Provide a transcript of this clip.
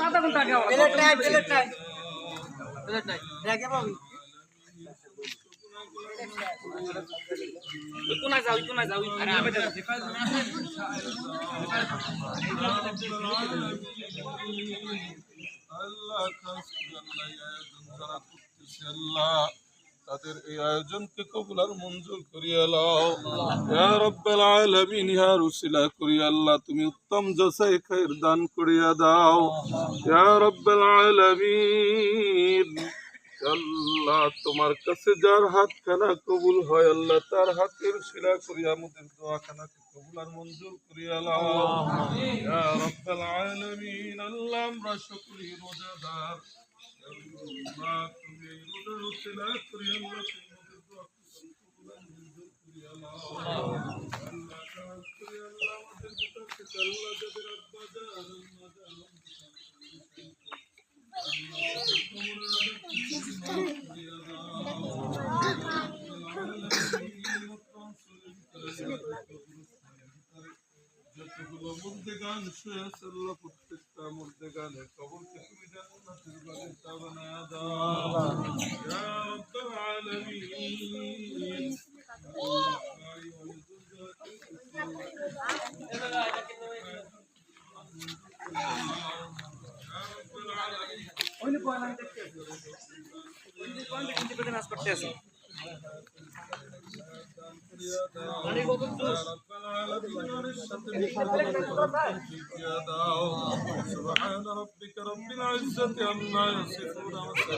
আধা ঘন্টা আগে কোনায় যাও আল্লাহ আল্লাহ তাদের এই আয়োজনকে কবুল আর মঞ্জুর করিয়া লও ইয়া রাব্বাল আলামিন ইয়া রুসিলা করিয়া আল্লাহ তুমি উত্তম জসাই খায়ের দান করিয়া দাও ইয়া রাব্বাল আলামিন আল্লাহ তোমার কাছে যার হাতখানা কবুল হয় আল্লাহ তার হাতের শিলা করিয়া আমাদের দোয়াখানাকে কবুল আর মঞ্জুর করিয়া লও ইয়া রাব্বাল আলামিন আল্লাহ আমরা সকলেই রোজাদার আল্লাহ তুমি রোজার উসিলা করিয়া আল্লাহ তোমাদের দোয়াকে কবুল আর মঞ্জুর করিয়া লও আল্লাহ কাজ করিয়া আল্লাহ আমাদের ভিতরকে আল্লাহ যাদের আব্বা জান আম্মা জান যতগুলো মধ্যে গান শেষ আল্লাহ প্রত্যেকটা মধ্যে গানের কবরকে তুমি জান্নাতের বাগিচা বানায়া দাও ইয়া রাব্বাল আলামিন سبحان ربك رب العزة عما يصفون